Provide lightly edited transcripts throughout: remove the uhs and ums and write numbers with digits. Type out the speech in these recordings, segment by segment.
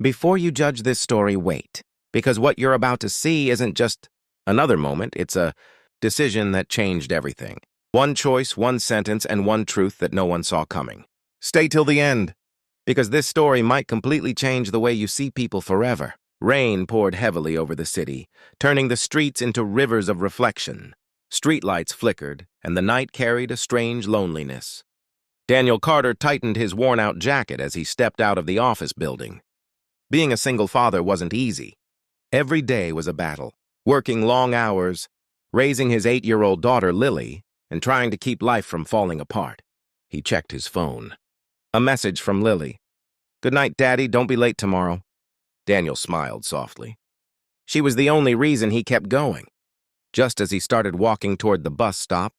Before you judge this story, wait. Because what you're about to see isn't just another moment, it's a decision that changed everything. One choice, one sentence, and one truth that no one saw coming. Stay till the end, because this story might completely change the way you see people forever. Rain poured heavily over the city, turning the streets into rivers of reflection. Streetlights flickered, and the night carried a strange loneliness. Daniel Carter tightened his worn-out jacket as he stepped out of the office building. Being a single father wasn't easy. Every day was a battle, working long hours, raising his 8-year-old daughter Lily, and trying to keep life from falling apart. He checked his phone. A message from Lily. "Good night, Daddy. Don't be late tomorrow." Daniel smiled softly. She was the only reason he kept going. Just as he started walking toward the bus stop,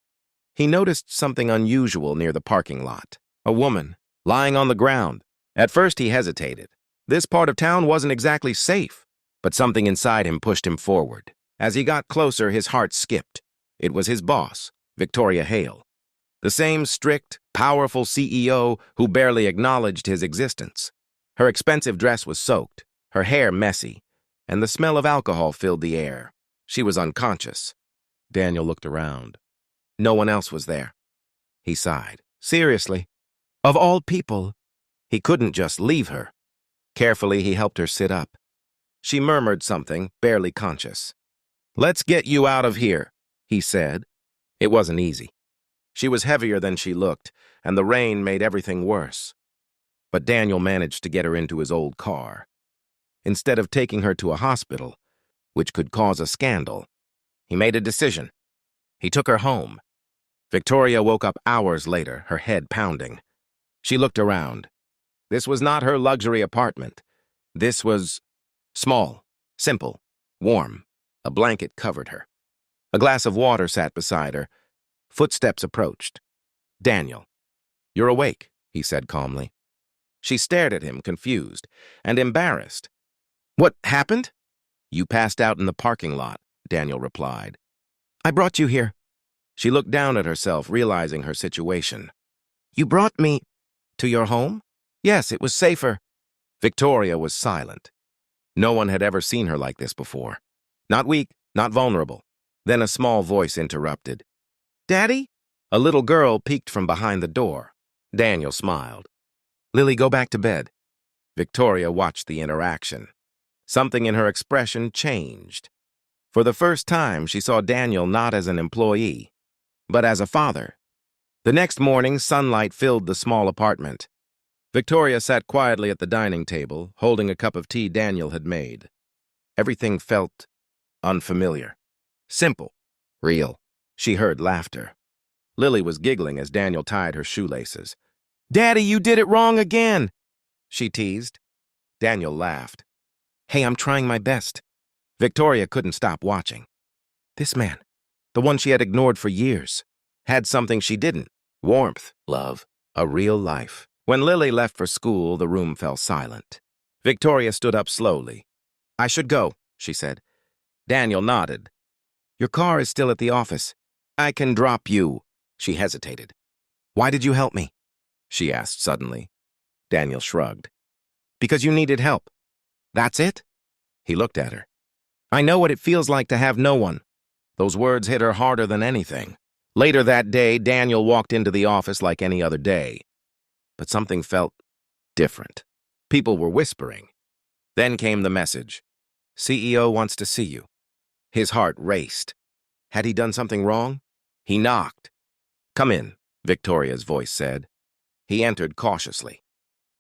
he noticed something unusual near the parking lot. A woman, lying on the ground. At first he hesitated. This part of town wasn't exactly safe, but something inside him pushed him forward. As he got closer, his heart skipped. It was his boss, Victoria Hale. The same strict, powerful CEO who barely acknowledged his existence. Her expensive dress was soaked, her hair messy, and the smell of alcohol filled the air. She was unconscious. Daniel looked around. No one else was there. He sighed. Seriously, of all people, he couldn't just leave her. Carefully, he helped her sit up. She murmured something, barely conscious. "Let's get you out of here," he said. It wasn't easy. She was heavier than she looked, and the rain made everything worse. But Daniel managed to get her into his old car. Instead of taking her to a hospital, which could cause a scandal, he made a decision. He took her home. Victoria woke up hours later, her head pounding. She looked around. This was not her luxury apartment. This was small, simple, warm. A blanket covered her. A glass of water sat beside her. Footsteps approached. "Daniel, you're awake," he said calmly. She stared at him, confused and embarrassed. "What happened?" "You passed out in the parking lot," Daniel replied. "I brought you here." She looked down at herself, realizing her situation. "You brought me to your home?" "Yes, it was safer." Victoria was silent. No one had ever seen her like this before. Not weak, not vulnerable. Then a small voice interrupted. "Daddy?" A little girl peeked from behind the door. Daniel smiled. "Lily, go back to bed." Victoria watched the interaction. Something in her expression changed. For the first time, she saw Daniel not as an employee, but as a father. The next morning, sunlight filled the small apartment. Victoria sat quietly at the dining table, holding a cup of tea Daniel had made. Everything felt unfamiliar. Simple. Real. She heard laughter. Lily was giggling as Daniel tied her shoelaces. "Daddy, you did it wrong again," she teased. Daniel laughed. "Hey, I'm trying my best." Victoria couldn't stop watching. This man, the one she had ignored for years, had something she didn't. Warmth, love, a real life. When Lily left for school, the room fell silent. Victoria stood up slowly. "I should go," she said. Daniel nodded. "Your car is still at the office. I can drop you." She hesitated. "Why did you help me?" she asked suddenly. Daniel shrugged. "Because you needed help." "That's it?" He looked at her. "I know what it feels like to have no one." Those words hit her harder than anything. Later that day, Daniel walked into the office like any other day. But something felt different. People were whispering. Then came the message. "CEO wants to see you." His heart raced. Had he done something wrong? He knocked. "Come in," Victoria's voice said. He entered cautiously.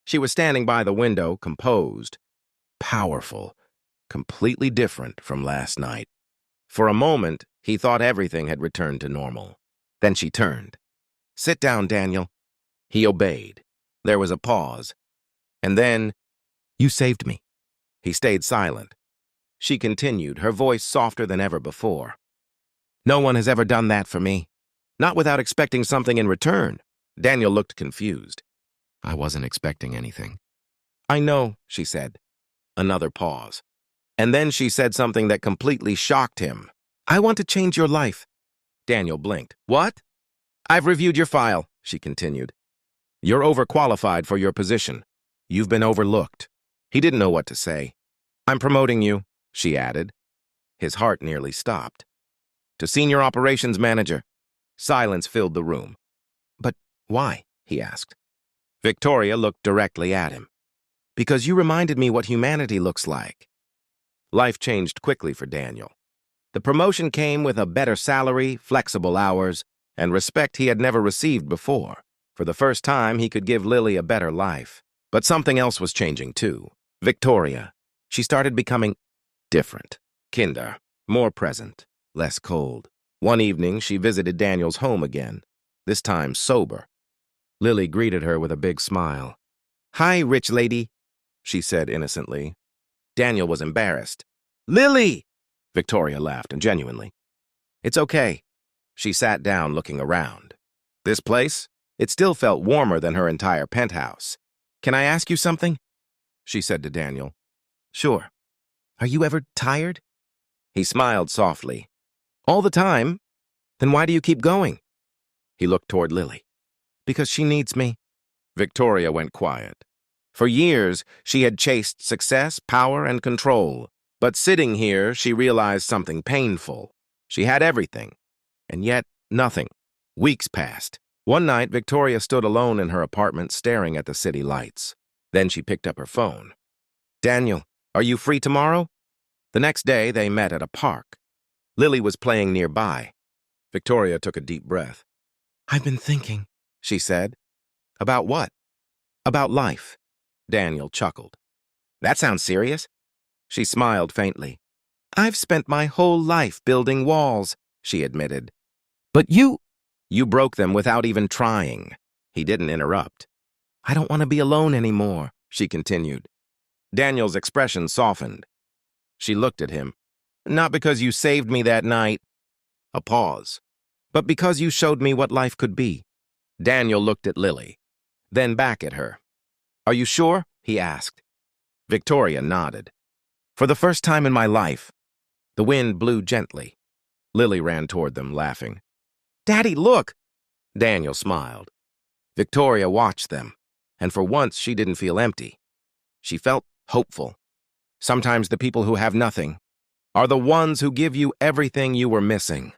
She was standing by the window, composed, powerful, completely different from last night. For a moment, he thought everything had returned to normal. Then she turned. "Sit down, Daniel." He obeyed. There was a pause. And then, "You saved me." He stayed silent. She continued, her voice softer than ever before. "No one has ever done that for me. Not without expecting something in return." Daniel looked confused. "I wasn't expecting anything." "I know," she said. Another pause. And then she said something that completely shocked him. "I want to change your life." Daniel blinked. "What?" "I've reviewed your file," she continued. "You're overqualified for your position. You've been overlooked." He didn't know what to say. "I'm promoting you," she added. His heart nearly stopped. "To Senior Operations Manager." Silence filled the room. "But why?" he asked. Victoria looked directly at him. "Because you reminded me what humanity looks like." Life changed quickly for Daniel. The promotion came with a better salary, flexible hours, and respect he had never received before. For the first time, he could give Lily a better life. But something else was changing too. Victoria. She started becoming different. Kinder. More present. Less cold. One evening, she visited Daniel's home again, this time sober. Lily greeted her with a big smile. "Hi, rich lady," she said innocently. Daniel was embarrassed. "Lily!" Victoria laughed, and genuinely. "It's okay." She sat down, looking around. This place? It still felt warmer than her entire penthouse. "Can I ask you something?" she said to Daniel. "Sure. Are you ever tired?" He smiled softly. "All the time? Then why do you keep going?" He looked toward Lily. "Because she needs me." Victoria went quiet. For years, she had chased success, power, and control. But sitting here, she realized something painful. She had everything, and yet nothing. Weeks passed. One night, Victoria stood alone in her apartment staring at the city lights. Then she picked up her phone. "Daniel, are you free tomorrow?" The next day, they met at a park. Lily was playing nearby. Victoria took a deep breath. "I've been thinking," she said. "About what?" "About life." Daniel chuckled. "That sounds serious." She smiled faintly. "I've spent my whole life building walls," she admitted. "But you broke them without even trying." He didn't interrupt. "I don't want to be alone anymore," she continued. Daniel's expression softened. She looked at him. "Not because you saved me that night." A pause. "But because you showed me what life could be." Daniel looked at Lily, then back at her. "Are you sure?" he asked. Victoria nodded. "For the first time in my life." The wind blew gently. Lily ran toward them, laughing. "Daddy, look!" Daniel smiled. Victoria watched them, and for once she didn't feel empty. She felt hopeful. Sometimes the people who have nothing are the ones who give you everything you were missing.